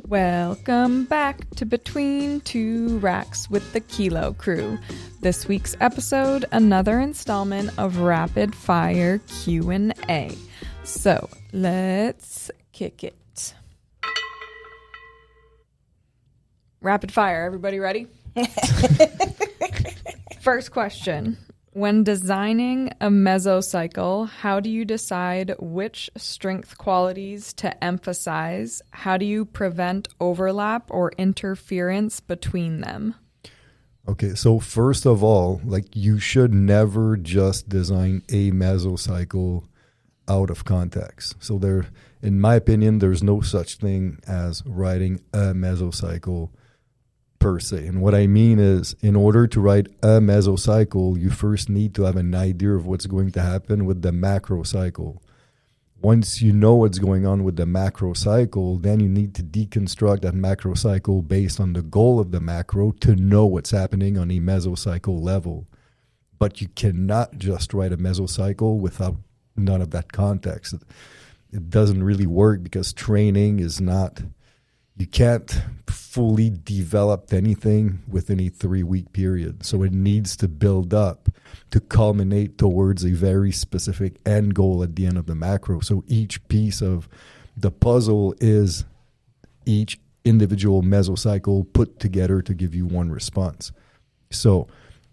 Welcome back to Between Two Racks with the Kilo Crew. This week's episode, another installment of Rapid Fire Q&A. So, let's kick it. Rapid fire, everybody ready? First question. When designing a mesocycle, how do you decide which strength qualities to emphasize? How do you prevent overlap or interference between them? Okay, so first of all, you should never just design a mesocycle out of context. So in my opinion, there's no such thing as writing a mesocycle per se. And what I mean is, in order to write a mesocycle, you first need to have an idea of what's going to happen with the macrocycle. Once you know what's going on with the macrocycle, then you need to deconstruct that macrocycle based on the goal of the macro to know what's happening on a mesocycle level. But you cannot just write a mesocycle without none of that context. It doesn't really work because training is not... You can't fully develop anything within a 3-week period. So it needs to build up to culminate towards a very specific end goal at the end of the macro. So each piece of the puzzle is each individual mesocycle put together to give you one response. So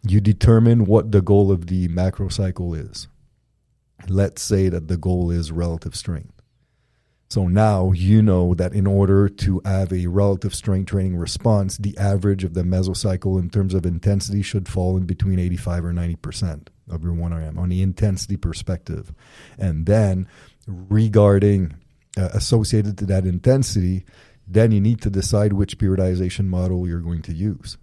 you determine what the goal of the macrocycle is. Let's say that the goal is relative strength. So now you know that in order to have a relative strength training response, the average of the mesocycle in terms of intensity should fall in between 85 or 90% of your 1RM on the intensity perspective. And then regarding associated to that intensity, then you need to decide which periodization model you're going to use.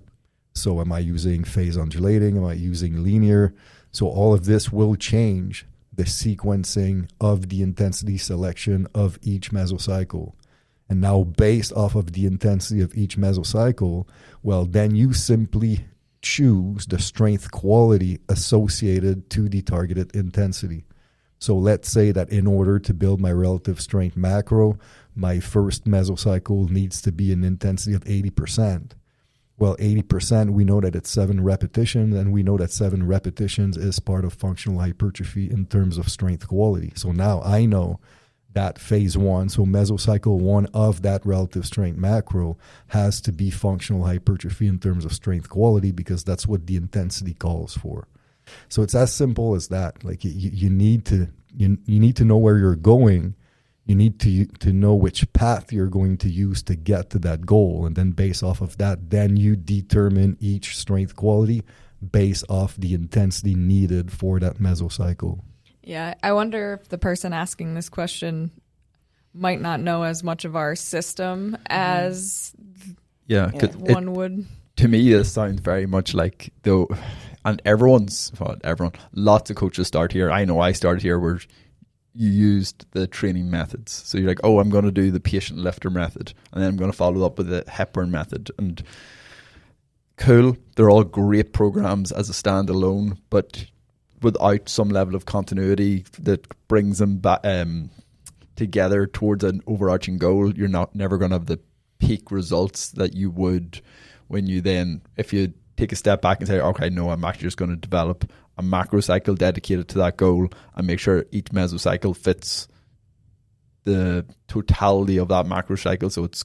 So am I using phase undulating? Am I using linear? So all of this will change the sequencing of the intensity selection of each mesocycle. And now based off of the intensity of each mesocycle, well, then you simply choose the strength quality associated to the targeted intensity. So let's say that in order to build my relative strength macro, my first mesocycle needs to be an intensity of 80%. Well, 80%, we know that it's 7 repetitions, and we know that 7 repetitions is part of functional hypertrophy in terms of strength quality. So now I know that phase 1, so mesocycle 1 of that relative strength macro has to be functional hypertrophy in terms of strength quality because that's what the intensity calls for. So it's as simple as that. You need to know where you're going. You need to know which path you're going to use to get to that goal. And then based off of that, then you determine each strength quality based off the intensity needed for that mesocycle. Yeah, I wonder if the person asking this question might not know as much of our system as one would. To me, this sounds very much like, and everyone, lots of coaches start here. I know I started here where you used the training methods. So you're like, I'm going to do the patient lifter method, and then I'm going to follow up with the Hepburn method. And cool, they're all great programs as a standalone, but without some level of continuity that brings them back together towards an overarching goal, you're never going to have the peak results that you would when you then, if you take a step back and say, okay, no, I'm actually just going to develop a macrocycle dedicated to that goal and make sure each mesocycle fits the totality of that macrocycle, so it's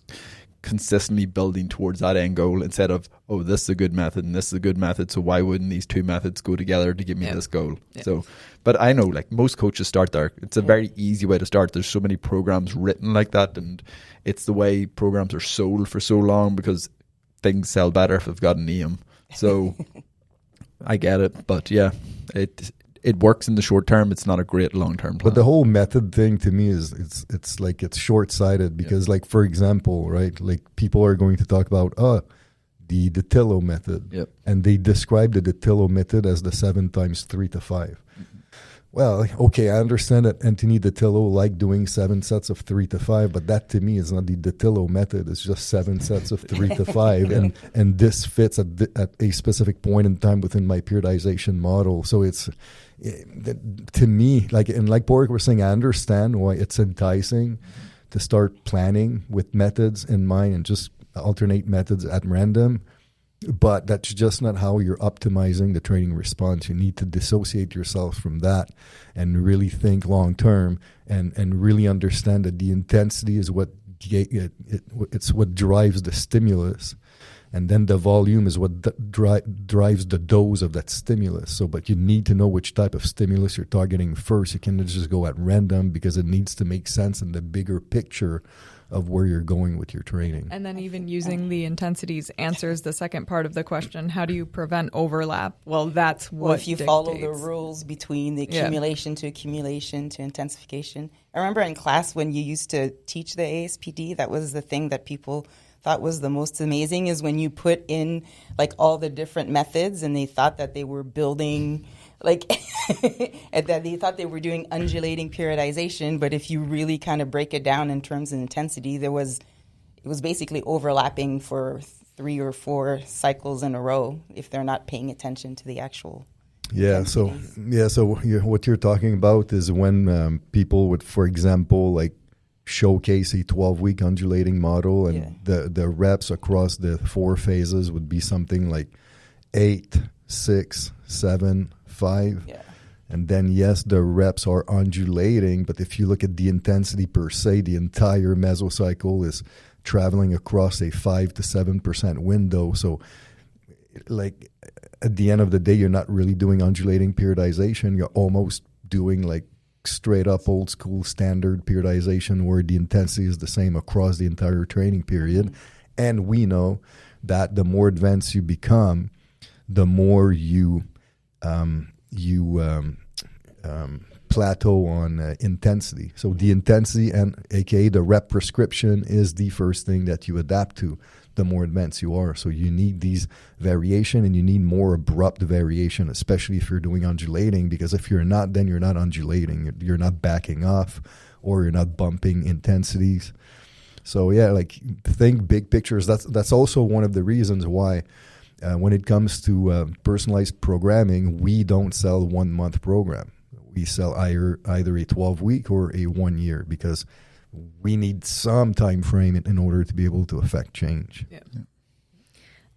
consistently building towards that end goal instead of, this is a good method and this is a good method, so why wouldn't these two methods go together to give me this goal? So, but I know most coaches start there. It's a very easy way to start. There's so many programs written like that, and it's the way programs are sold for so long because things sell better if they've got a name. So I get it, but it works in the short term. It's not a great long term plan. But the whole method thing to me is it's short sighted because for example, right, people are going to talk about the Tillo method, and they describe the Tillo method as the 7 times 3 to 5. Well, okay, I understand that Anthony Datillo liked doing 7 sets of 3 to 5, but that to me is not the Datillo method. It's just 7 sets of 3 to 5, and this fits at a specific point in time within my periodization model. So it's, to me, like Porrick was saying, I understand why it's enticing to start planning with methods in mind and just alternate methods at random. But that's just not how you're optimizing the training response. You need to dissociate yourself from that and really think long term and really understand that the intensity is it's what drives the stimulus. And then the volume is what drives the dose of that stimulus. So, but you need to know which type of stimulus you're targeting first. You can't just go at random because it needs to make sense in the bigger picture of where you're going with your training. And then even using the intensities answers the second part of the question. How do you prevent overlap? Well, that's what if you dictates. follow the rules between the accumulation to intensification. I remember in class when you used to teach the ASPD, that was the thing that people thought was the most amazing, is when you put in like all the different methods and they thought that they were building like and that they thought they were doing undulating periodization, but if you really kind of break it down in terms of intensity, it was basically overlapping for 3 or 4 cycles in a row if they're not paying attention to the actual intensities. So what you're talking about is when people would, for example, like showcase a 12-week undulating model, and the reps across the 4 phases would be something like 8, 6, 7, 5. Yeah. And then, yes, the reps are undulating, but if you look at the intensity per se, the entire mesocycle is traveling across a 5 to 7% window. So, like, at the end of the day, you're not really doing undulating periodization. You're almost doing, like, straight up old school standard periodization where the intensity is the same across the entire training period. And we know that the more advanced you become, the more you plateau on intensity. So the intensity, and aka the rep prescription, is the first thing that you adapt to the more advanced you are. So you need these variation, and you need more abrupt variation, especially if you're doing undulating, because if you're not, then you're not undulating. You're not backing off, or you're not bumping intensities. So yeah, like, think big pictures. That's also one of the reasons why when it comes to personalized programming, we don't sell 1 month program. We sell either a 12-week or a 1 year, because we need some time frame in order to be able to affect change. Yeah.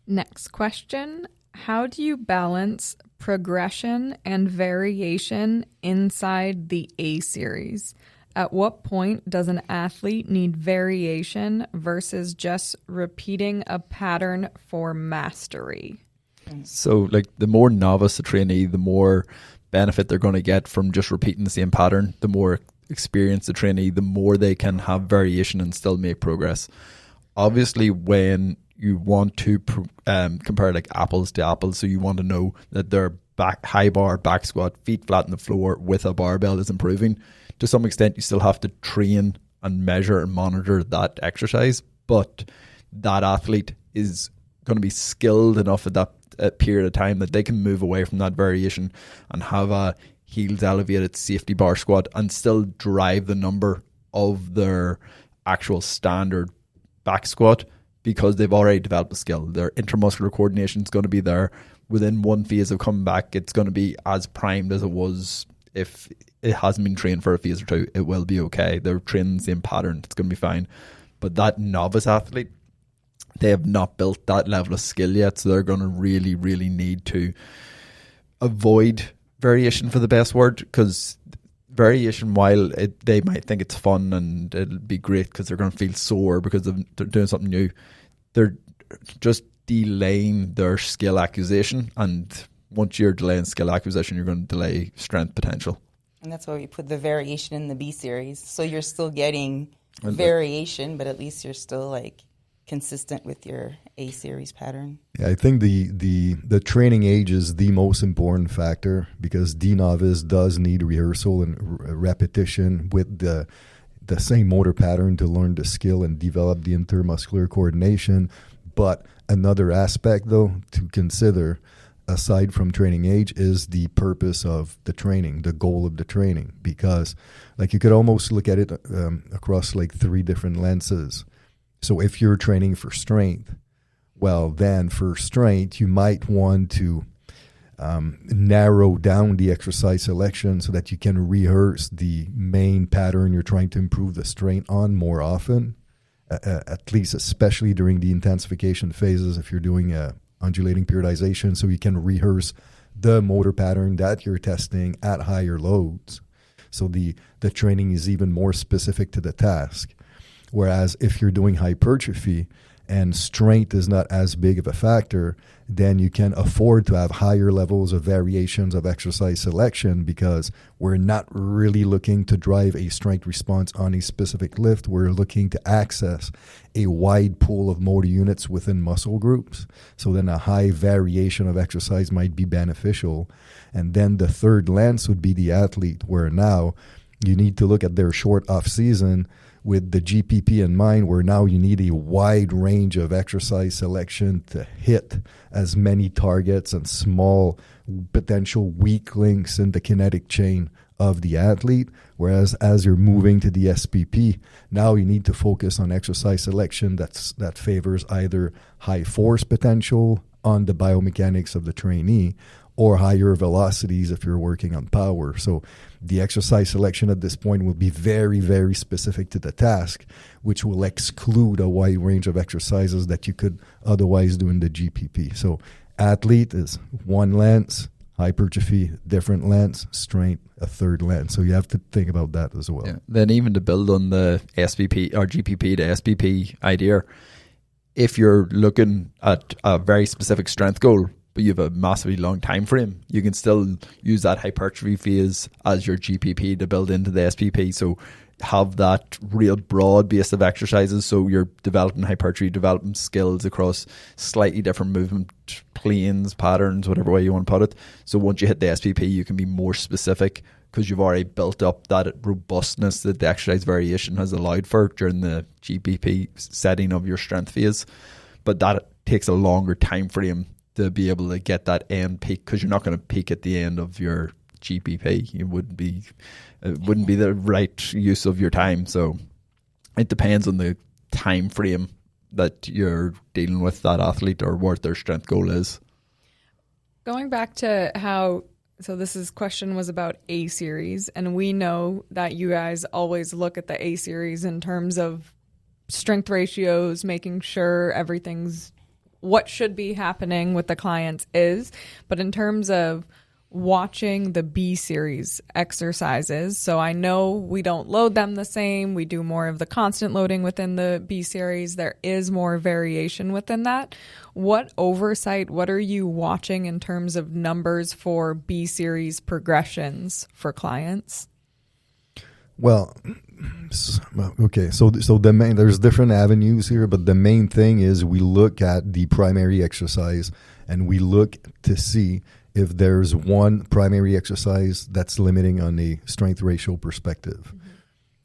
Next question. How do you balance progression and variation inside the A series? At what point does an athlete need variation versus just repeating a pattern for mastery? So, like, the more novice a trainee, the more benefit they're going to get from just repeating the same pattern. The more experienced a trainee, the more they can have variation and still make progress. Obviously, when you want to compare like apples to apples, so you want to know that their high bar, back squat, feet flat on the floor with a barbell is improving. To some extent, you still have to train and measure and monitor that exercise, but that athlete is going to be skilled enough at that period of time that they can move away from that variation and have a heels elevated safety bar squat and still drive the number of their actual standard back squat, because they've already developed a skill. Their intramuscular coordination is going to be there. Within one phase of coming back, it's going to be as primed as it was. If it hasn't been trained for a phase or 2, it will be okay. They're training the same pattern. It's going to be fine. But that novice athlete, they have not built that level of skill yet, so they're going to really, really need to avoid variation, for the best word, because variation, while they might think it's fun and it'll be great because they're going to feel sore because they're doing something new, they're just delaying their skill acquisition, and once you're delaying skill acquisition, you're going to delay strength potential. And that's why we put the variation in the B series. So you're still getting variation, but at least you're still like consistent with your A series pattern. Yeah, I think the training age is the most important factor, because the novice does need rehearsal and repetition with the same motor pattern to learn the skill and develop the intermuscular coordination. But another aspect, though, to consider aside from training age is the purpose of the training, the goal of the training, because like you could almost look at it across like 3 different lenses. So if you're training for strength, well, then for strength, you might want to narrow down the exercise selection so that you can rehearse the main pattern you're trying to improve the strength on more often, at least especially during the intensification phases if you're doing undulating periodization, so you can rehearse the motor pattern that you're testing at higher loads. So the training is even more specific to the task. Whereas if you're doing hypertrophy and strength is not as big of a factor, then you can afford to have higher levels of variations of exercise selection, because we're not really looking to drive a strength response on a specific lift. We're looking to access a wide pool of motor units within muscle groups. So then a high variation of exercise might be beneficial. And then the third lens would be the athlete, where now you need to look at their short off season with the GPP in mind, where now you need a wide range of exercise selection to hit as many targets and small potential weak links in the kinetic chain of the athlete. Whereas as you're moving to the SPP, now you need to focus on exercise selection that favors either high force potential on the biomechanics of the trainee, or higher velocities if you're working on power. So the exercise selection at this point will be very, very specific to the task, which will exclude a wide range of exercises that you could otherwise do in the GPP. So athlete is one lens, hypertrophy, different lens, strength, a third lens. So you have to think about that as well. Yeah. Then even to build on the SPP or GPP to SPP idea, if you're looking at a very specific strength goal, but you have a massively long time frame, you can still use that hypertrophy phase as your GPP to build into the SPP. So have that real broad base of exercises. So you're developing hypertrophy, developing skills across slightly different movement planes, patterns, whatever way you want to put it. So once you hit the SPP, you can be more specific because you've already built up that robustness that the exercise variation has allowed for during the GPP setting of your strength phase. But that takes a longer time frame to be able to get that end peak, because you're not going to peak at the end of your GPP. It wouldn't be the right use of your time. So it depends on the time frame that you're dealing with that athlete or what their strength goal is. Going back to how, so this question was about A series, and we know that you guys always look at the A series in terms of strength ratios, making sure everything's what should be happening with the clients is, but in terms of watching the B series exercises, so I know we don't load them the same. We do more of the constant loading within the B series. There is more variation within that. What oversight, what are you watching in terms of numbers for B series progressions for clients? Well, okay, so the main, there's different avenues here, but the main thing is we look at the primary exercise and we look to see if there's one primary exercise that's limiting on a strength ratio perspective. Mm-hmm.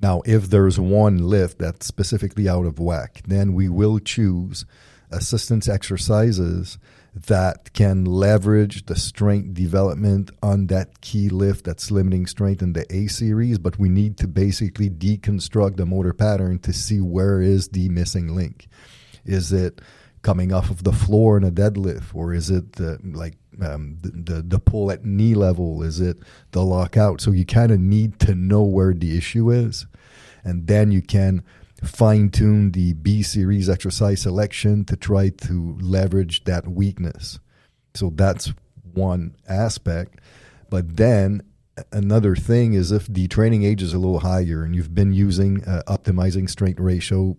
Now, if there's one lift that's specifically out of whack, then we will choose assistance exercises that can leverage the strength development on that key lift that's limiting strength in the A series, but we need to basically deconstruct the motor pattern to see where is the missing link. Is it coming off of the floor in a deadlift, or is it the pull at knee level? Is it the lockout? So you kind of need to know where the issue is, and then you can fine-tune the B series exercise selection to try to leverage that weakness. So that's one aspect. But then another thing is if the training age is a little higher and you've been using optimizing strength ratio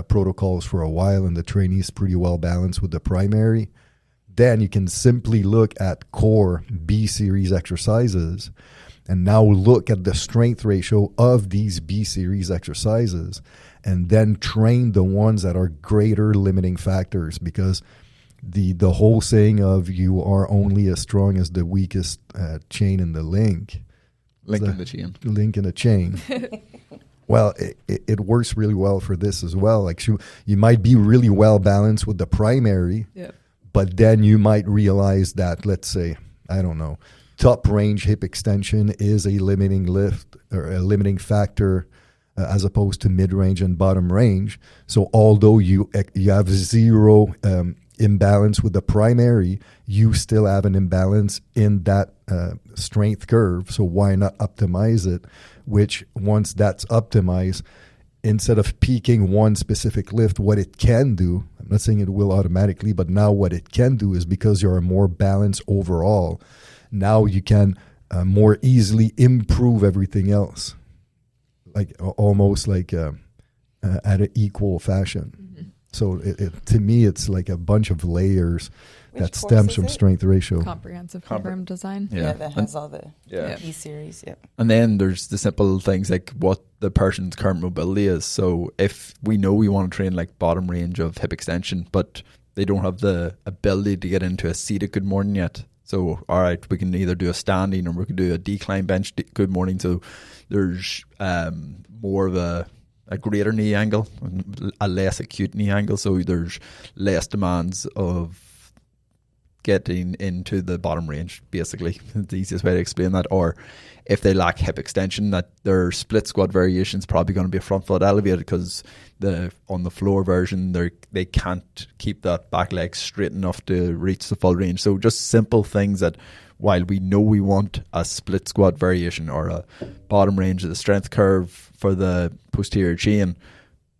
protocols for a while and the trainee is pretty well balanced with the primary, then you can simply look at core B series exercises and now look at the strength ratio of these B series exercises and then train the ones that are greater limiting factors, because the whole saying of you are only as strong as the weakest chain in the link. Link in the chain. Link in the chain. Well, it works really well for this as well. Like you might be really well balanced with the primary, yep, but then you might realize that, let's say, I don't know, top range hip extension is a limiting lift or a limiting factor as opposed to mid range and bottom range. So although you have zero imbalance with the primary, you still have an imbalance in that strength curve. So why not optimize it? Which once that's optimized, instead of peaking one specific lift, what it can do, I'm not saying it will automatically, but now what it can do is because you're more balanced overall, now you can more easily improve everything else, like almost like at an equal fashion. Mm-hmm. So to me, it's like a bunch of layers that stems from strength ratio. Comprehensive program design. Yeah, that has all the E series. Yeah. And then there's the simple things like what the person's current mobility is. So if we know we want to train like bottom range of hip extension, but they don't have the ability to get into a seated good morning yet. So, all right, we can either do a standing or we can do a decline bench good morning. So there's more of a greater knee angle, a less acute knee angle. So there's less demands of getting into the bottom range, basically. The easiest way to explain that. Or if they lack hip extension, that their split squat variation is probably going to be a front foot elevated because on the floor version they can't keep that back leg straight enough to reach the full range. So just simple things that while we know we want a split squat variation or a bottom range of the strength curve for the posterior chain,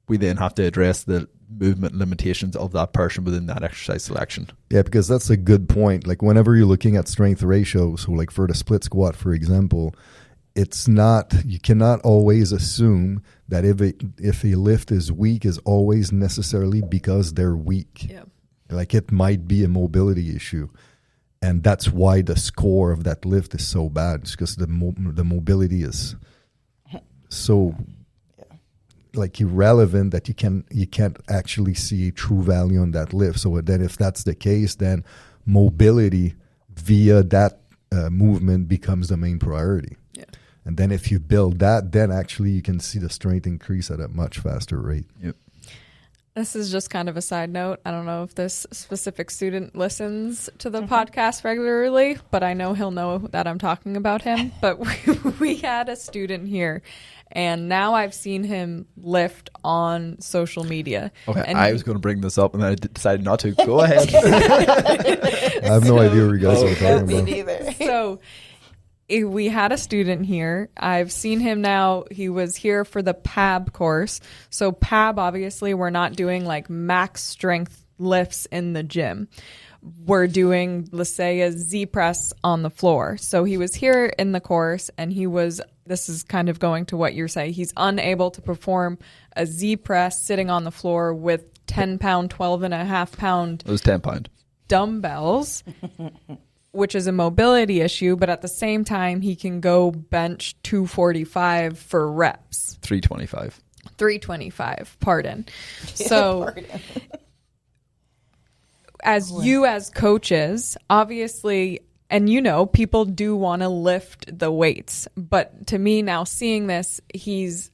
we then have to address the movement limitations of that person within that exercise selection. Yeah, because that's a good point. Like whenever you're looking at strength ratio, so like for the split squat, for example, you cannot always assume that if a lift is weak is always necessarily because they're weak. Yeah. Like it might be a mobility issue. And that's why the score of that lift is so bad. It's because the mobility is so like irrelevant that you can't actually see true value on that lift. So then if that's the case, then mobility via that movement becomes the main priority. Yeah. And then if you build that, then actually you can see the strength increase at a much faster rate. Yep. This is just kind of a side note. I don't know if this specific student listens to the podcast regularly, but I know he'll know that I'm talking about him. But we had a student here, and now I've seen him lift on social media. Okay, and I was going to bring this up, and then I decided not to. Go ahead. I have no idea what you guys are talking about. Me neither. So we had a student here. I've seen him now. He was here for the PAB course. So PAB, obviously, we're not doing like max strength lifts in the gym. We're doing, let's say, a Z press on the floor. So he was here in the course, and this is kind of going to what you're saying. He's unable to perform a Z press sitting on the floor with 10-pound, 12.5-pound. It was 10-pound. Dumbbells. Which is a mobility issue, but at the same time, he can go bench 245 for reps. 325, pardon. So as coaches, obviously, and people do want to lift the weights. But to me now, seeing this,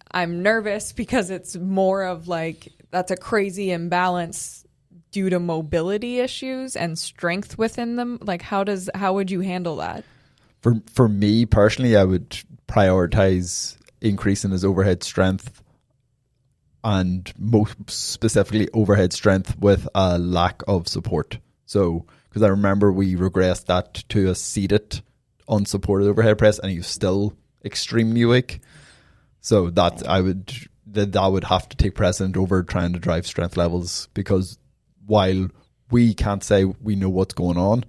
I'm nervous because it's more of like, that's a crazy imbalance due to mobility issues and strength within them. Like how would you handle that? For me personally, I would prioritize increasing his overhead strength, and most specifically overhead strength with a lack of support. So because I remember we regressed that to a seated unsupported overhead press, and he was still extremely weak. So that would have to take precedent over trying to drive strength levels, because while we can't say we know what's going on,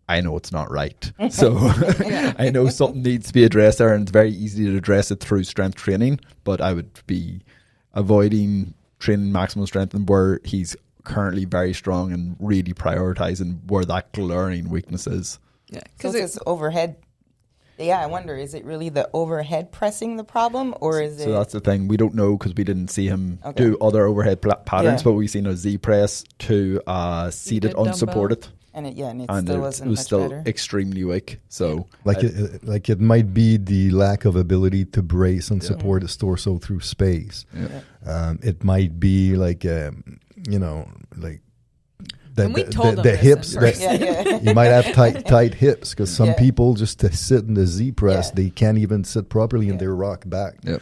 I know it's not right. So I know something needs to be addressed there, and it's very easy to address it through strength training, but I would be avoiding training maximum strength and where he's currently very strong and really prioritizing where that glaring weakness is. Yeah, because it's overhead. Yeah, I wonder, is it really the overhead pressing the problem, or is it? So that's the thing. We don't know because we didn't see him do other overhead patterns, but we've seen a Z press to seated unsupported. And it was still better. Extremely weak. So it might be the lack of ability to brace and support his torso through space. Yeah. It might be like the hips. You might have tight hips, because some people just to sit in the Z press, they can't even sit properly and they rock back. Yep.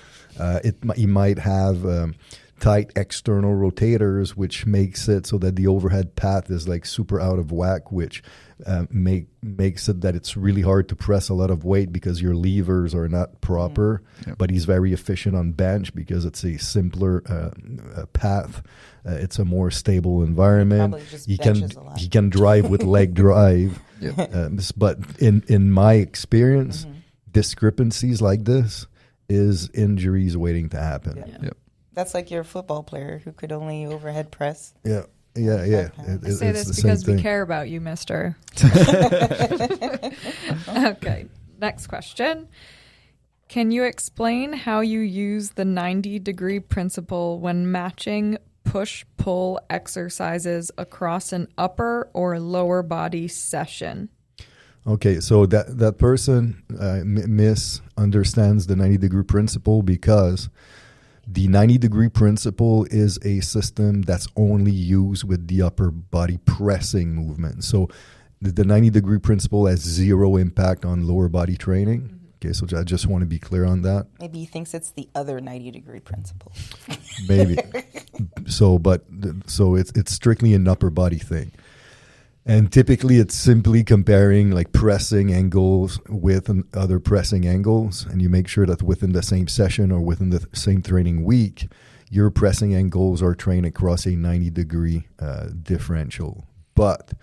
You might have tight external rotators, which makes it so that the overhead path is like super out of whack, which makes it that it's really hard to press a lot of weight because your levers are not proper. But he's very efficient on bench because it's a simpler path. It's a more stable environment. He can drive with leg drive. But in my experience, discrepancies like this is injuries waiting to happen. That's like your football player who could only overhead press. Yeah. I say this because we care about you, mister. Okay, next question. Can you explain how you use the 90-degree principle when matching push-pull exercises across an upper or lower body session? Okay, so that person misunderstands the 90-degree principle because the 90-degree principle is a system that's only used with the upper body pressing movement. So the 90-degree principle has zero impact on lower body training. Okay, so I just want to be clear on that. Maybe he thinks it's the other 90-degree principle. Maybe. So it's strictly an upper body thing. And typically it's simply comparing like pressing angles with other pressing angles. And you make sure that within the same session or within the same training week, your pressing angles are trained across a 90-degree differential. But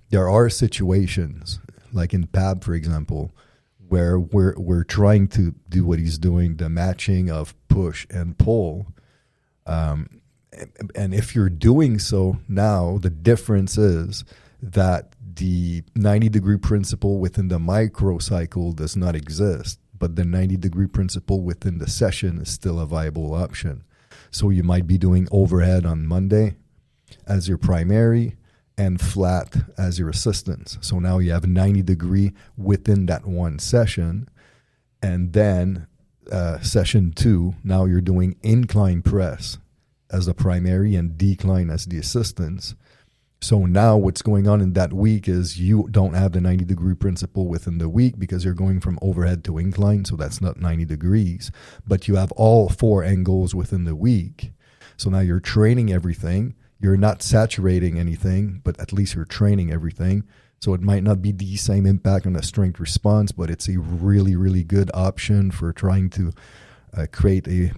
there are situations, like in PAB, for example, where we're trying to do what he's doing, the matching of push and pull. And if you're doing so now, the difference is that the 90-degree principle within the microcycle does not exist, but the 90-degree principle within the session is still a viable option. So you might be doing overhead on Monday as your primary and flat as your assistance. So now you have 90-degree within that one session. And then session 2, now you're doing incline press as the primary and decline as the assistance. So now what's going on in that week is you don't have the 90-degree principle within the week because you're going from overhead to incline, so that's not 90 degrees. But you have all 4 angles within the week. So now you're training everything. You're not saturating anything, but at least you're training everything. So it might not be the same impact on the strength response, but it's a really, really good option for trying to create a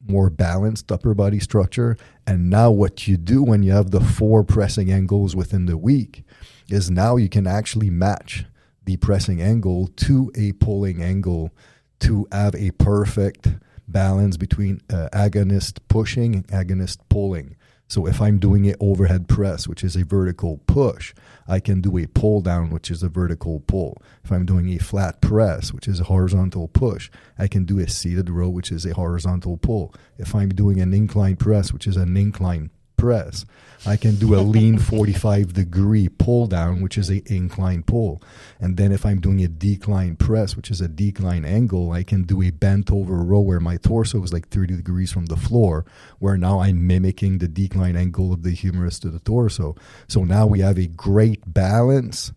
more balanced upper body structure. And now what you do when you have the 4 pressing angles within the week is now you can actually match the pressing angle to a pulling angle to have a perfect balance between agonist pushing and agonist pulling. So if I'm doing an overhead press, which is a vertical push, I can do a pull down, which is a vertical pull. If I'm doing a flat press, which is a horizontal push, I can do a seated row, which is a horizontal pull. If I'm doing an incline press, which is an incline press, I can do a lean 45-degree pull down, which is an incline pull. And then if I'm doing a decline press, which is a decline angle, I can do a bent over row where my torso is like 30 degrees from the floor, where now I'm mimicking the decline angle of the humerus to the torso. So now we have a great balance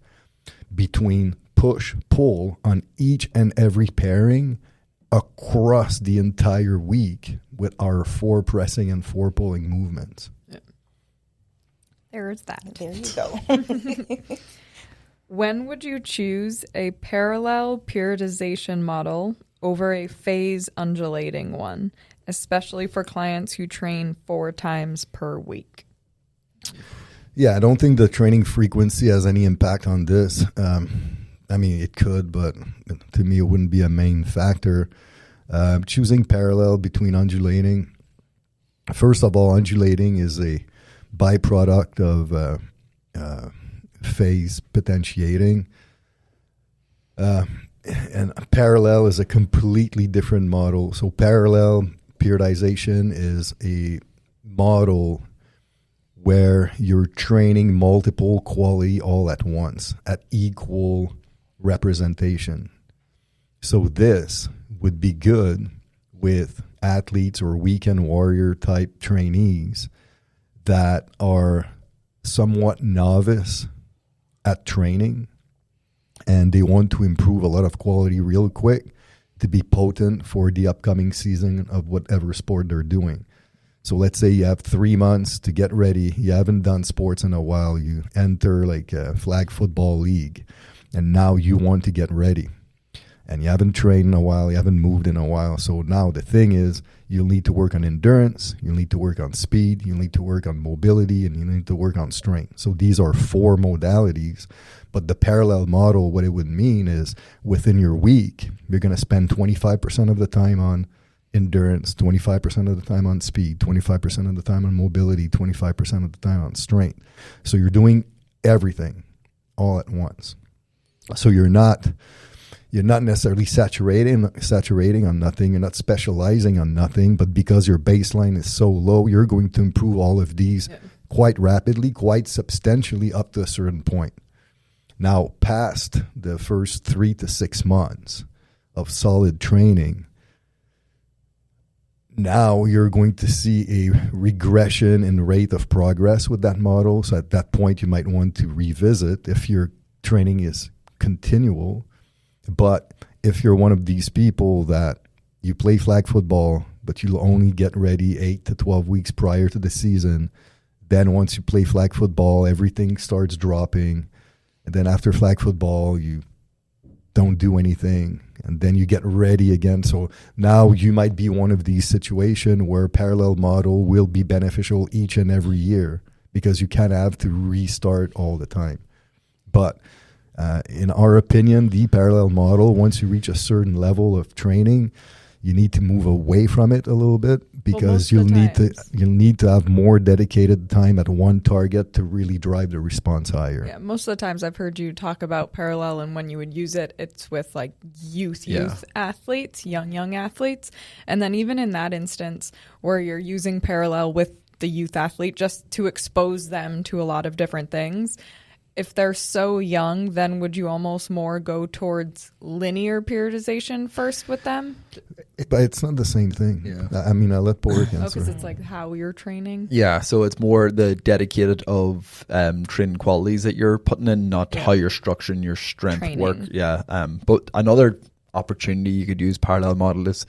between push, pull on each and every pairing across the entire week with our 4 pressing and 4 pulling movements. There's that. There you go. When would you choose a parallel periodization model over a phase undulating one, especially for clients who train 4 times per week? Yeah, I don't think the training frequency has any impact on this. I mean, it could, but to me, it wouldn't be a main factor. Choosing parallel between undulating. First of all, undulating is a byproduct of phase potentiating. And parallel is a completely different model. So parallel periodization is a model where you're training multiple quality all at once at equal representation. So this would be good with athletes or weekend warrior type trainees that are somewhat novice at training and they want to improve a lot of quality real quick to be potent for the upcoming season of whatever sport they're doing. So let's say you have 3 months to get ready. You haven't done sports in a while. You enter like a flag football league, and now you want to get ready. And you haven't trained in a while. You haven't moved in a while. So now the thing is, you'll need to work on endurance. You'll need to work on speed. You'll need to work on mobility, and you need to work on strength. So these are 4 modalities. But the parallel model, what it would mean is within your week, you're going to spend 25% of the time on endurance, 25% of the time on speed, 25% of the time on mobility, 25% of the time on strength. So you're doing everything all at once. So you're not necessarily saturating on nothing. You're not specializing on nothing. But because your baseline is so low, you're going to improve all of these quite rapidly, quite substantially up to a certain point. Now, past the first 3 to 6 months of solid training, now you're going to see a regression in rate of progress with that model. So at that point, you might want to revisit if your training is continual. But if you're one of these people that you play flag football, but you'll only get ready 8 to 12 weeks prior to the season, then once you play flag football, everything starts dropping. And then after flag football, you don't do anything. And then you get ready again. So now you might be one of these situations where parallel model will be beneficial each and every year because you kind of have to restart all the time. But in our opinion, the parallel model, once you reach a certain level of training, you need to move away from it a little bit because you'll need to have more dedicated time at one target to really drive the response higher. Yeah, most of the times I've heard you talk about parallel, and when you would use it, it's with like youth athletes, young athletes. And then even in that instance where you're using parallel with the youth athlete just to expose them to a lot of different things, if they're so young, then would you almost more go towards linear periodization first with them? But it's not the same thing. Yeah. I mean, I'll let Ulrich answer. Because it's like how you're training. Yeah, so it's more the dedicated of training qualities that you're putting in, not how you're structuring your strength work. Yeah. But another opportunity you could use parallel model is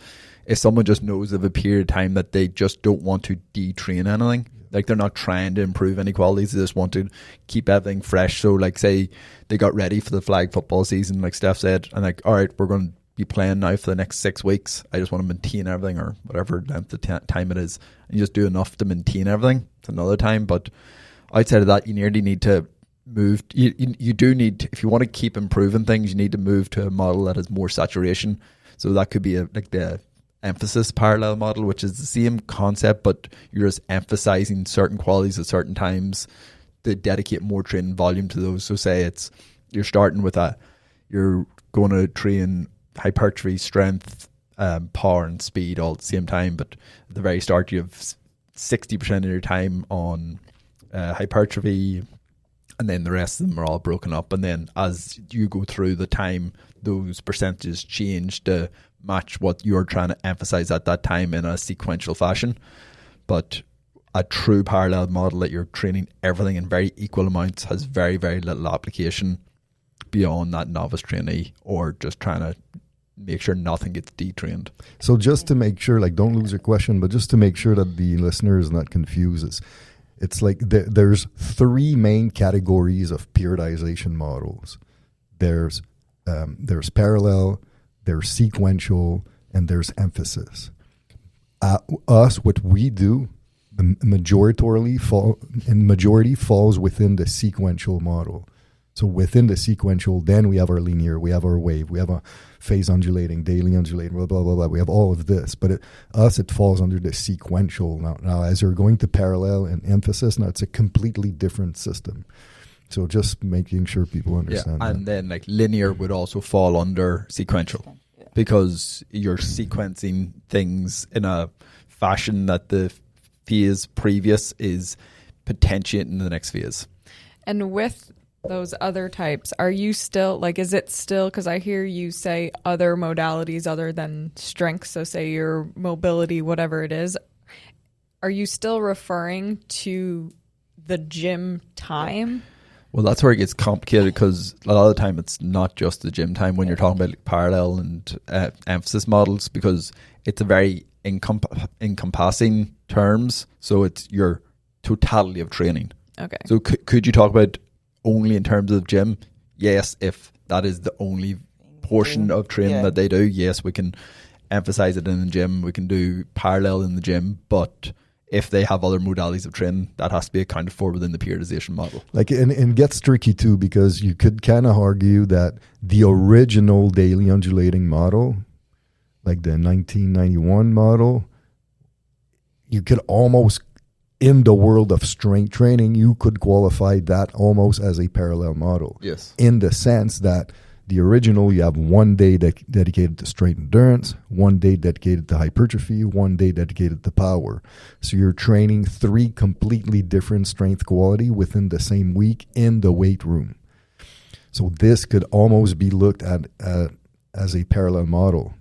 if someone just knows of a period of time that they just don't want to detrain anything. Like they're not trying to improve any qualities. They just want to keep everything fresh. So like say they got ready for the flag football season, like Steph said, and like, all right, we're going to be playing now for the next 6 weeks. I just want to maintain everything or whatever length of time it is. And you just do enough to maintain everything. It's another time. But outside of that, you nearly need to move. You do need, if you want to keep improving things, you need to move to a model that has more saturation. So that could be like the emphasis parallel model, which is the same concept, but you're just emphasizing certain qualities at certain times to dedicate more training volume to those. So say you're starting with you're going to train hypertrophy, strength, power and speed all at the same time, but at the very start you have 60% of your time on hypertrophy, and then the rest of them are all broken up, and then as you go through the time, those percentages change to match what you're trying to emphasize at that time in a sequential fashion. But a true parallel model that you're training everything in very equal amounts has very, very little application beyond that novice trainee or just trying to make sure nothing gets detrained. So just to make sure, like, don't lose your question, but just to make sure that the listener is not confused, it's like there's 3 main categories of periodization models. There's parallel, there's sequential, and there's emphasis. What we do, the majority falls within the sequential model. So within the sequential, then we have our linear, we have our wave, we have a phase undulating, daily undulating, blah, blah, blah, blah. We have all of this. But it falls under the sequential. Now, as you're going to parallel and emphasis, now it's a completely different system. So just making sure people understand that. And then like linear would also fall under sequential because you're sequencing things in a fashion that the phase previous is potentiating the next phase. And with those other types, are you still, like, is it still, because I hear you say other modalities other than strength, so say your mobility, whatever it is, are you still referring to the gym time? Well, that's where it gets complicated because a lot of the time it's not just the gym time when you're talking about like parallel and emphasis models, because it's a very encompassing terms. So it's your totality of training. Okay. So could you talk about only in terms of gym? Yes, if that is the only portion of training that they do, yes, we can emphasize it in the gym. We can do parallel in the gym, but if they have other modalities of training, that has to be accounted for within the periodization model. Like, and it gets tricky too, because you could kind of argue that the original daily undulating model, like the 1991 model, you could almost, in the world of strength training, you could qualify that almost as a parallel model. Yes. In the sense that the original, you have 1 day dedicated to strength endurance, 1 day dedicated to hypertrophy, 1 day dedicated to power. So you're training 3 completely different strength quality within the same week in the weight room. So this could almost be looked at as a parallel model.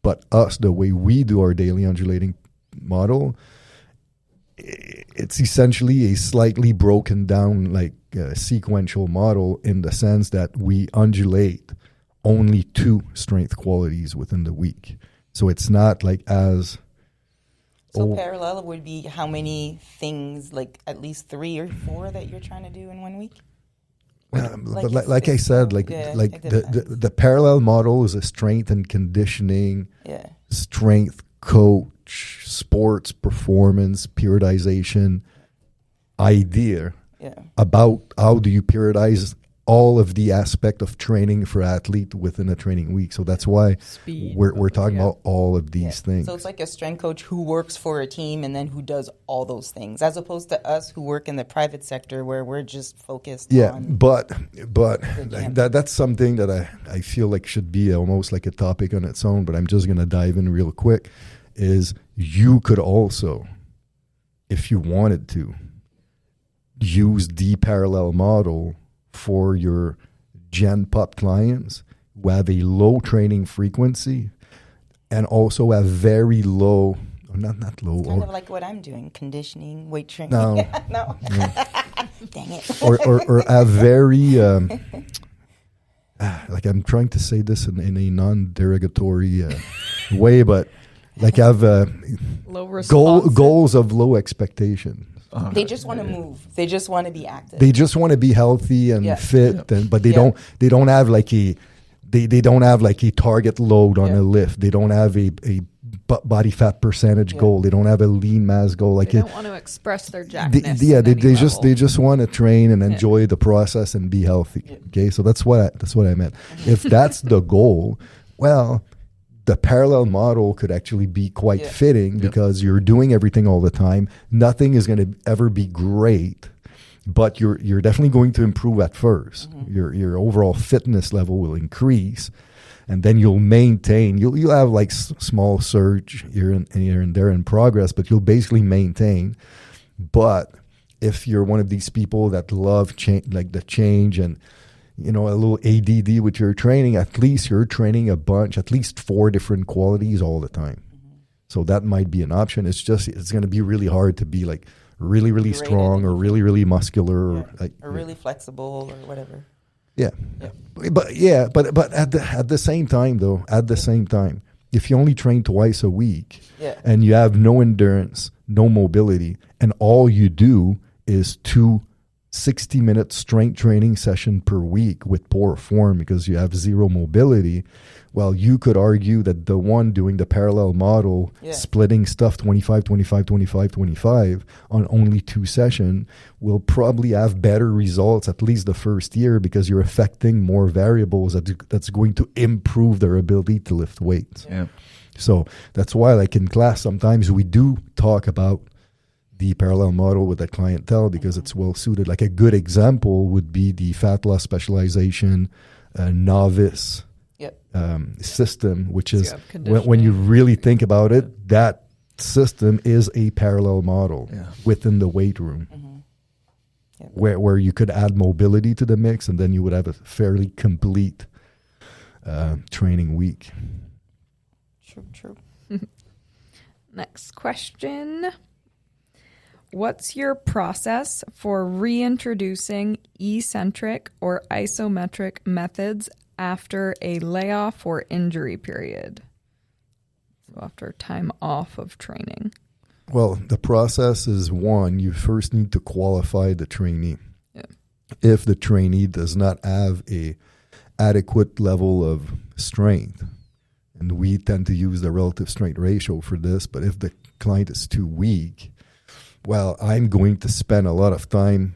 But us, the way we do our daily undulating model, it's essentially a slightly broken down, like sequential model, in the sense that we undulate only 2 strength qualities within the week. So it's not like as... So parallel would be how many things, like at least 3 or 4 that you're trying to do in 1 week? Like I said, the parallel model is a strength and conditioning, strength coach, sports performance, periodization idea about how do you periodize all of the aspect of training for athlete within a training week. So that's why we're talking about all of these things. So it's like a strength coach who works for a team and then who does all those things, as opposed to us who work in the private sector where we're just focused on... but that's something that I feel like should be almost like a topic on its own, but I'm just going to dive in real quick, is you could also, if you wanted to, use the parallel model for your Gen Pop clients who have a low training frequency and also have very low, not low. It's kind of like what I'm doing, conditioning, weight training. No. No. Dang it. Or have very, like I'm trying to say this in a non-derogatory way, but like have goals of low expectation. They just want to move. They just want to be active. They just want to be healthy and fit, but they don't have like a target load on a lift. They don't have a body fat percentage goal. They don't have a lean mass goal. Like they don't want to express their jackness. They just want to train and enjoy the process and be healthy. Yeah. Okay, so that's what I meant. If that's the goal, well, the parallel model could actually be quite fitting because you're doing everything all the time. Nothing is going to ever be great, but you're definitely going to improve at first. Mm-hmm. Your overall fitness level will increase, and then you'll maintain. You'll have like small surge here and there in progress, but you'll basically maintain. But if you're one of these people that love change and a little ADD with your training, at least you're training at least 4 different qualities all the time. Mm-hmm. So that might be an option. It's going to be really hard to be like really, really strong or really, really muscular or really flexible or whatever. Yeah. But at the same time, if you only train twice a week and you have no endurance, no mobility, and all you do is 2 60-minute strength training session per week with poor form because you have zero mobility, well, you could argue that the one doing the parallel model, splitting stuff 25, 25, 25, 25 on only 2 sessions will probably have better results at least the first year because you're affecting more variables that's going to improve their ability to lift weights. Yeah. So that's why, like in class, sometimes we do talk about the parallel model with that clientele because it's well suited. Like a good example would be the fat loss specialization Novice system, which is when you really think about it, that system is a parallel model within the weight room. Mm-hmm. Where you could add mobility to the mix and then you would have a fairly complete training week. True. Next question. What's your process for reintroducing eccentric or isometric methods after a layoff or injury period? So after time off of training. Well, the process is one, you first need to qualify the trainee. Yeah. If the trainee does not have a adequate level of strength, and we tend to use the relative strength ratio for this, but if the client is too weak, well, I'm going to spend a lot of time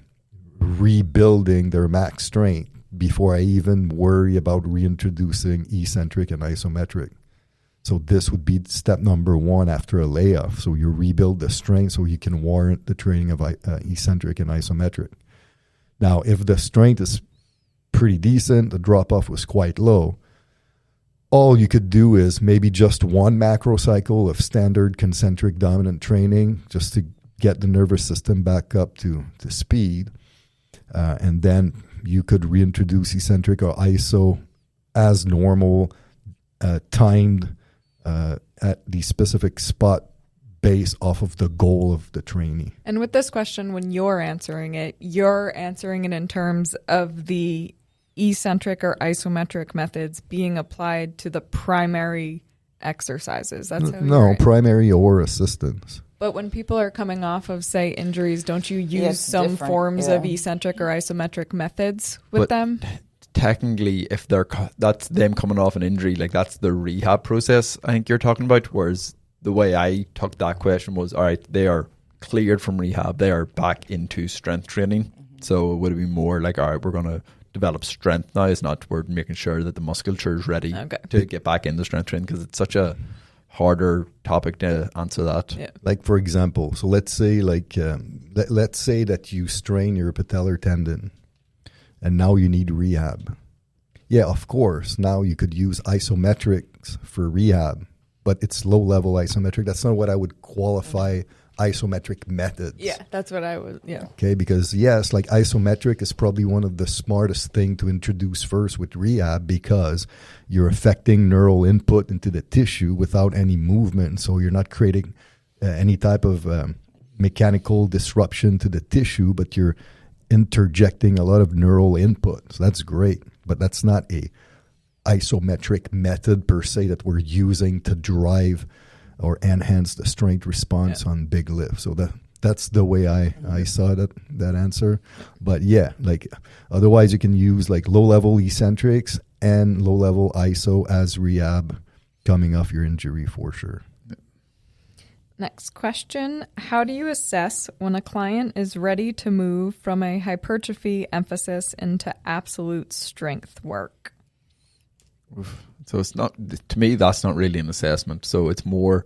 rebuilding their max strength before I even worry about reintroducing eccentric and isometric. So this would be step number one after a layoff. So you rebuild the strength so you can warrant the training of eccentric and isometric. Now, if the strength is pretty decent, the drop-off was quite low, all you could do is maybe just one macrocycle of standard concentric dominant training just to get the nervous system back up to speed. And then you could reintroduce eccentric or iso as normal, timed at the specific spot based off of the goal of the trainee. And with this question, when you're answering it in terms of the eccentric or isometric methods being applied to the primary exercises. That's how no, primary or assistance. But when people are coming off of, say, injuries, don't you use some forms of eccentric or isometric methods with them? Technically, if that's them coming off an injury, like that's the rehab process I think you're talking about. Whereas the way I took that question was, all right, they are cleared from rehab, they are back into strength training. Mm-hmm. So it would be more like, all right, we're going to develop strength now. It's not we're making sure that the musculature is ready to get back into strength training, because it's such a harder topic to answer that. Yeah. Like, for example, so let's say let's say that you strain your patellar tendon and now you need rehab. Yeah, of course, now you could use isometrics for rehab, but it's low-level isometric. That's not what I would qualify isometric methods. Yeah, that's what I would, yeah. Okay, because yes, like isometric is probably one of the smartest thing to introduce first with rehab, because you're affecting neural input into the tissue without any movement. So you're not creating any type of mechanical disruption to the tissue, but you're interjecting a lot of neural input. So that's great, but that's not a isometric method per se that we're using to drive or enhance the strength response on big lifts. So that's the way I saw that answer. But yeah, like otherwise you can use like low-level eccentrics and low-level iso as rehab coming off your injury for sure. Next question. How do you assess when a client is ready to move from a hypertrophy emphasis into absolute strength work? So it's not, to me, that's not really an assessment. So it's more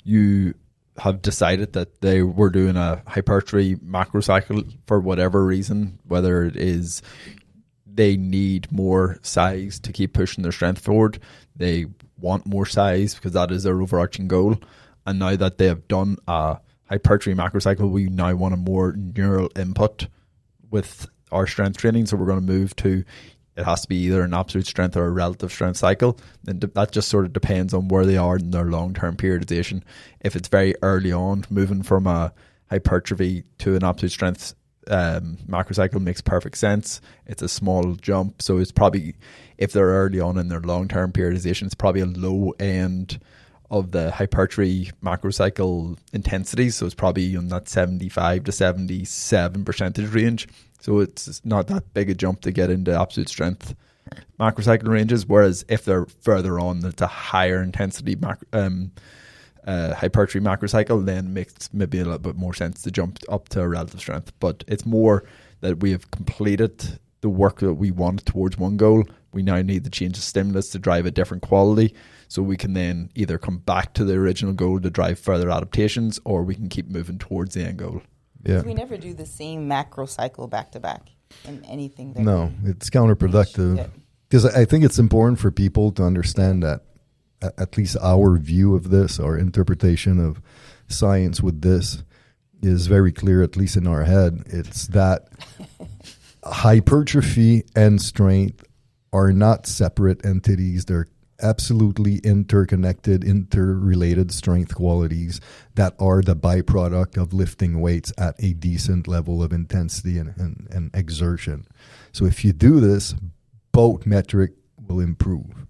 you have decided that they were doing a hypertrophy macrocycle for whatever reason, whether it is they need more size to keep pushing their strength forward, they want more size because that is their overarching goal. And now that they have done a hypertrophy macrocycle, we now want a more neural input with our strength training. So we're going to move to, it has to be either an absolute strength or a relative strength cycle. And that just sort of depends on where they are in their long-term periodization. If it's very early on, moving from a hypertrophy to an absolute strength macrocycle makes perfect sense. It's a small jump. So it's probably, if they're early on in their long-term periodization, it's probably a low end of the hypertrophy macrocycle intensity. So it's probably in that 75 to 77% range. So it's not that big a jump to get into absolute strength macrocycle ranges. Whereas if they're further on, it's a higher intensity hypertrophy macrocycle, then it makes maybe a little bit more sense to jump up to a relative strength. But it's more that we have completed the work that we want towards one goal. We now need to change the stimulus to drive a different quality, so we can then either come back to the original goal to drive further adaptations, or we can keep moving towards the end goal. Yeah, we never do the same macro cycle back to back in anything. No, it's counterproductive, because I think it's important for people to understand that at least our view of this, our interpretation of science with this, is very clear, at least in our head. It's that hypertrophy and strength are not separate entities. They're absolutely interconnected, interrelated strength qualities that are the byproduct of lifting weights at a decent level of intensity and exertion. So if you do this, both metric will improve.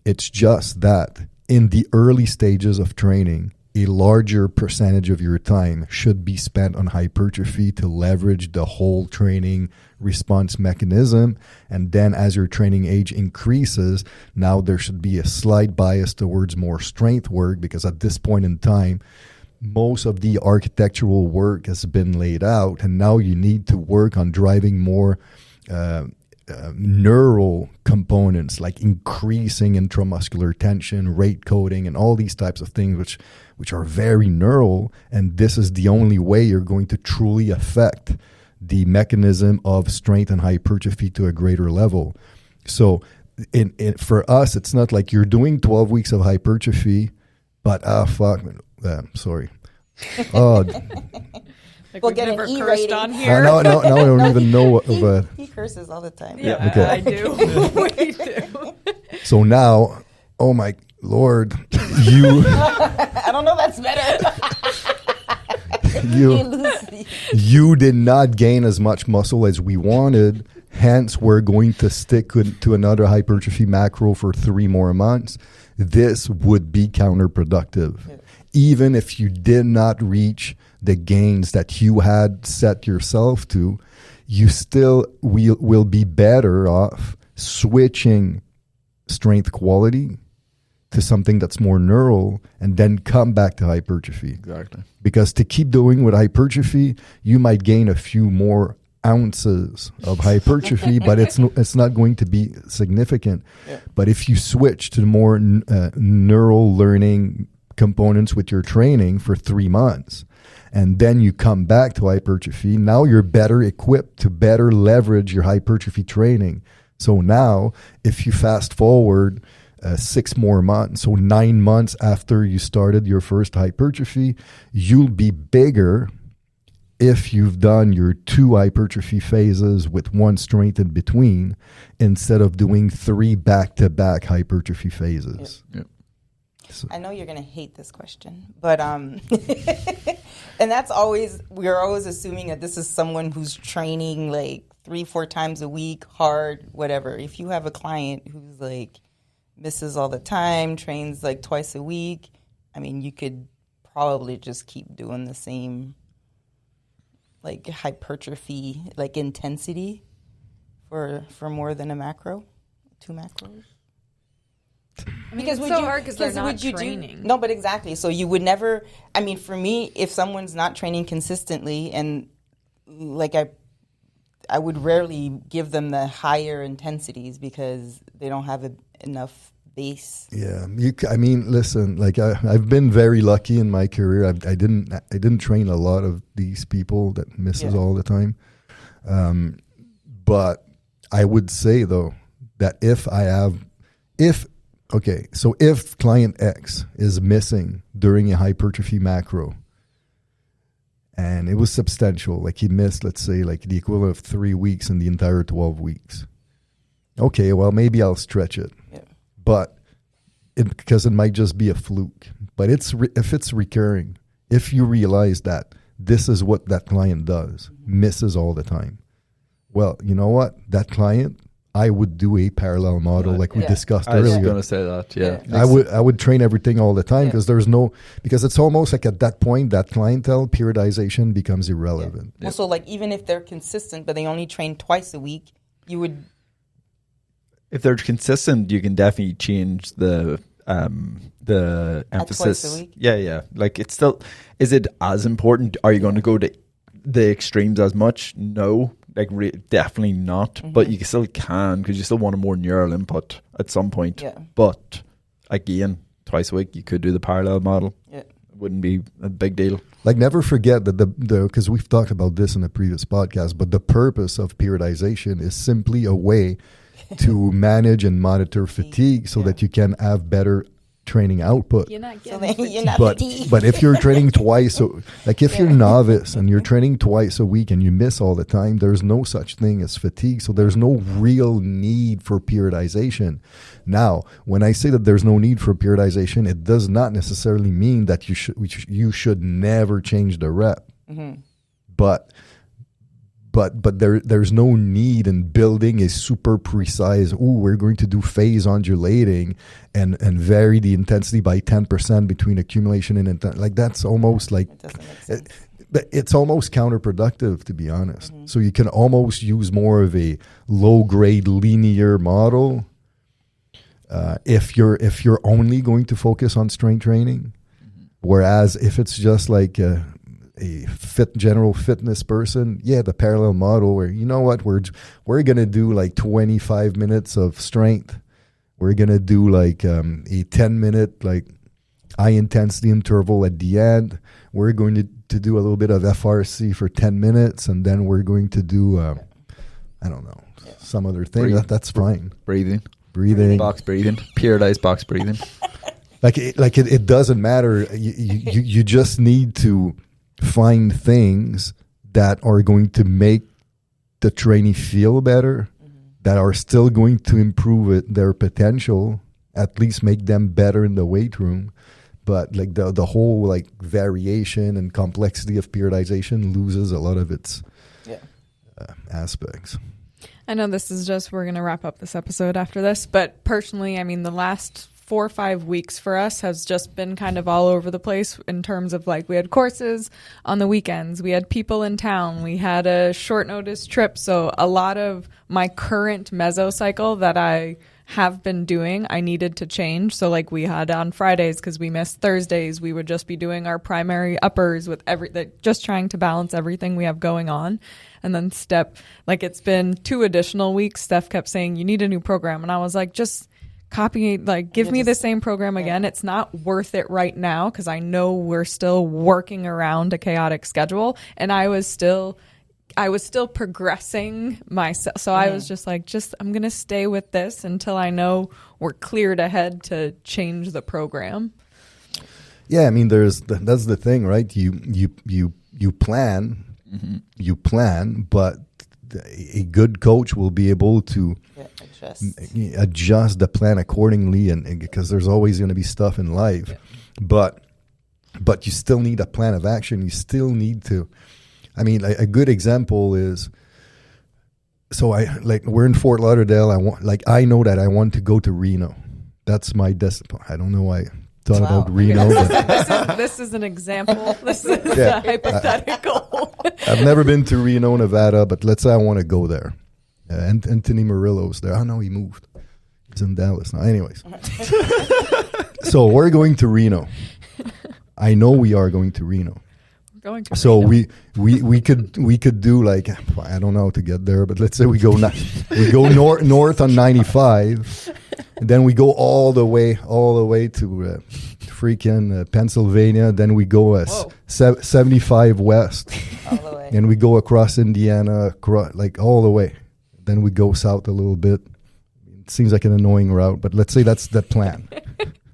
It's just that in the early stages of training, a larger percentage of your time should be spent on hypertrophy to leverage the whole training response mechanism. And then as your training age increases, now there should be a slight bias towards more strength work, because at this point in time, most of the architectural work has been laid out, and now you need to work on driving more neural components, like increasing intramuscular tension, rate coding, and all these types of things, which are very neural. And this is the only way you're going to truly affect the mechanism of strength and hypertrophy to a greater level. So for us, it's not like you're doing 12 weeks of hypertrophy, but sorry. Oh, Like We'll we've get an never E cursed rating. on here. now I don't even know of He curses all the time. Yeah, Okay. I do. We do. So now, oh my Lord, you I don't know if that's better. you did not gain as much muscle as we wanted. Hence, we're going to stick to another hypertrophy macro for 3 more months. This would be counterproductive. Yeah. Even if you did not reach the gains that you had set yourself to, you still will be better off switching strength quality to something that's more neural, and then come back to hypertrophy. Exactly. Because to keep doing with hypertrophy, you might gain a few more ounces of hypertrophy, but it's not going to be significant. Yeah. But if you switch to more neural learning components with your training for 3 months, and then you come back to hypertrophy, now you're better equipped to better leverage your hypertrophy training. So now, if you fast forward 6 more months, so 9 months after you started your first hypertrophy, you'll be bigger if you've done your 2 hypertrophy phases with 1 strength in between, instead of doing 3 back-to-back hypertrophy phases. Yep. Yep. So. I know you're going to hate this question, but and that's we're always assuming that this is someone who's training like 3-4 times a week, hard, whatever. If you have a client who's like misses all the time, trains like twice a week, I mean, you could probably just keep doing the same like hypertrophy, like intensity for more than a macro, 2 macros. I mean, because it's so hard because they're not training. No, but exactly. So you would never, I mean, for me, if someone's not training consistently, and like I would rarely give them the higher intensities because they don't have enough base. Yeah, I mean, listen, like I've been very lucky in my career. I didn't train a lot of these people that misses all the time. But I would say though that if client X is missing during a hypertrophy macro, and it was substantial, like he missed, let's say, like the equivalent of 3 weeks in the entire 12 weeks. Okay, well, maybe I'll stretch it. Yeah. But because it might just be a fluke. But if it's recurring, if you realize that this is what that client does, misses all the time, well, you know what? That client, I would do a parallel model like we discussed earlier. I was going to say that, yeah. I would train everything all the time because because it's almost like at that point, that clientele periodization becomes irrelevant. Yeah. Also, like even if they're consistent, but they only train twice a week, you would... If they're consistent, you can definitely change the emphasis. Twice a week? Yeah. Like it's still, is it as important? Are you going to go to the extremes as much? No. Like definitely not, but you still can because you still want a more neural input at some point. Yeah. But again, twice a week you could do the parallel model. Yeah. It wouldn't be a big deal. Like never forget that because we've talked about this in a previous podcast, but the purpose of periodization is simply a way to manage and monitor fatigue so that you can have better training output. You're not getting but if you're training twice, so like if you're novice and you're training twice a week and you miss all the time, there's no such thing as fatigue. So there's no real need for periodization. Now, when I say that there's no need for periodization, it does not necessarily mean that you should never change the rep. Mm-hmm. But but there's no need in building a super precise, we're going to do phase undulating and vary the intensity by 10% between accumulation and intent. Like that's almost like, it's almost counterproductive, to be honest. Mm-hmm. So you can almost use more of a low-grade linear model if you're only going to focus on strength training. Mm-hmm. Whereas if it's just like a general fitness person, the parallel model where, you know what, we're going to do like 25 minutes of strength. We're going to do like a 10-minute like high intensity interval at the end. We're going to do a little bit of FRC for 10 minutes, and then we're going to do, I don't know, some other thing. That's fine. Breathing. Box breathing. Periodized box breathing. It doesn't matter. You just need to find things that are going to make the trainee feel better, that are still going to improve their potential, at least make them better in the weight room. But like the whole like variation and complexity of periodization loses a lot of its aspects. I know this is we're going to wrap up this episode after this, but personally, I mean, the last 4 or 5 weeks for us has just been kind of all over the place in terms of like, we had courses on the weekends, we had people in town, we had a short notice trip. So a lot of my current mesocycle that I have been doing, I needed to change. So like we had on Fridays, because we missed Thursdays, we would just be doing our primary uppers with just trying to balance everything we have going on. And then it's been 2 additional weeks, Steph kept saying, you need a new program. And I was like, just copy, like give me the same program again. It's not worth it right now, because I know we're still working around a chaotic schedule. And I was still progressing myself. So I was just like, I'm going to stay with this until I know we're cleared ahead to change the program. Yeah. I mean, that's the thing, right? You plan, but a good coach will be able to adjust the plan accordingly. And because there's always going to be stuff in life, but you still need a plan of action. You still need to, I mean, a good example is, so we're in Fort Lauderdale. I know that I want to go to Reno. That's my destination. I don't know why I thought about Reno. This is an example. This is a hypothetical. I've never been to Reno, Nevada, but let's say I want to go there. Anthony Murillo's there. Oh no, he moved. He's in Dallas now. Anyways, so we're going to Reno. I know we are going to Reno. So we could do like, I don't know how to get there, but let's say we go north on 95, and then we go all the way to freaking Pennsylvania. Then we go 75 west, all the way. And we go across Indiana, like all the way. Then we go south a little bit. It seems like an annoying route, but let's say that's the plan.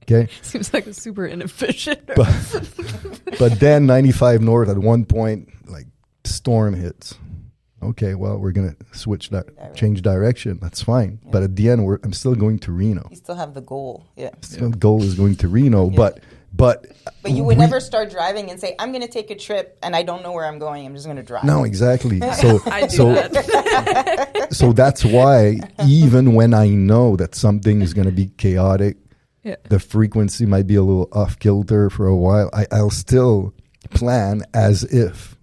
Okay. Seems like a super inefficient. But then 95 north at one point, like storm hits. Okay, well, we're going to change direction. That's fine. Yeah. But at the end, I'm still going to Reno. You still have the goal. Yeah. The goal is going to Reno. Yeah. But you would never start driving and say, I'm going to take a trip and I don't know where I'm going. I'm just going to drive. No, exactly. So I do that. So that's why even when I know that something is going to be chaotic, the frequency might be a little off kilter for a while, I'll still plan as if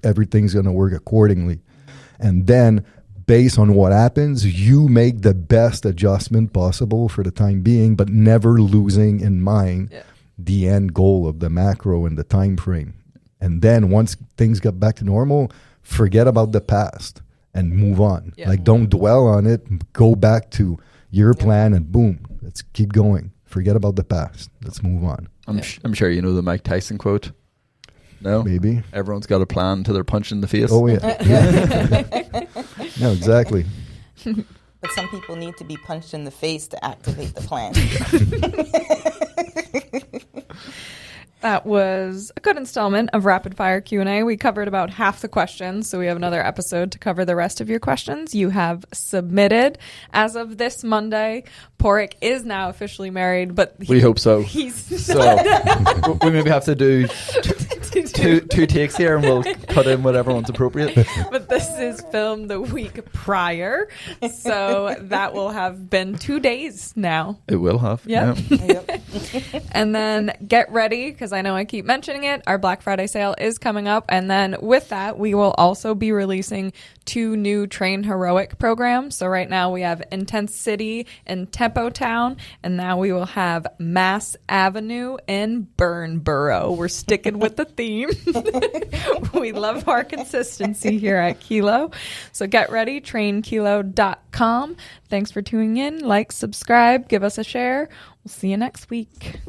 everything's going to work accordingly. And then based on what happens, you make the best adjustment possible for the time being, but never losing in mind the end goal of the macro and the time frame. And then once things get back to normal, forget about the past and move on. Like don't dwell on it. Go back to your plan and boom, let's keep going. Forget about the past. Let's move on. I'm sure you know the Mike Tyson quote. No? Maybe. Everyone's got a plan till they're punched in the face. Oh, yeah. No, exactly. But some people need to be punched in the face to activate the plan. That was a good installment of Rapid Fire Q&A. We covered about half the questions, so we have another episode to cover the rest of your questions. You have submitted. As of this Monday, Porrick is now officially married, but we hope so. We maybe have to do two takes here, and we'll cut in whatever one's appropriate. But this is filmed the week prior, so that will have been 2 days now. It will have. Yep. Yeah. And then get ready, because I know I keep mentioning it, our Black Friday sale is coming up. And then with that, we will also be releasing 2 new Train Heroic programs. So right now we have Intense City in Tempo Town, and now we will have Mass Avenue in Burnboro. We're sticking with the theme. We love our consistency here at Kilo. So get ready, trainkilo.com. Thanks for tuning in. Like, subscribe, give us a share. We'll see you next week.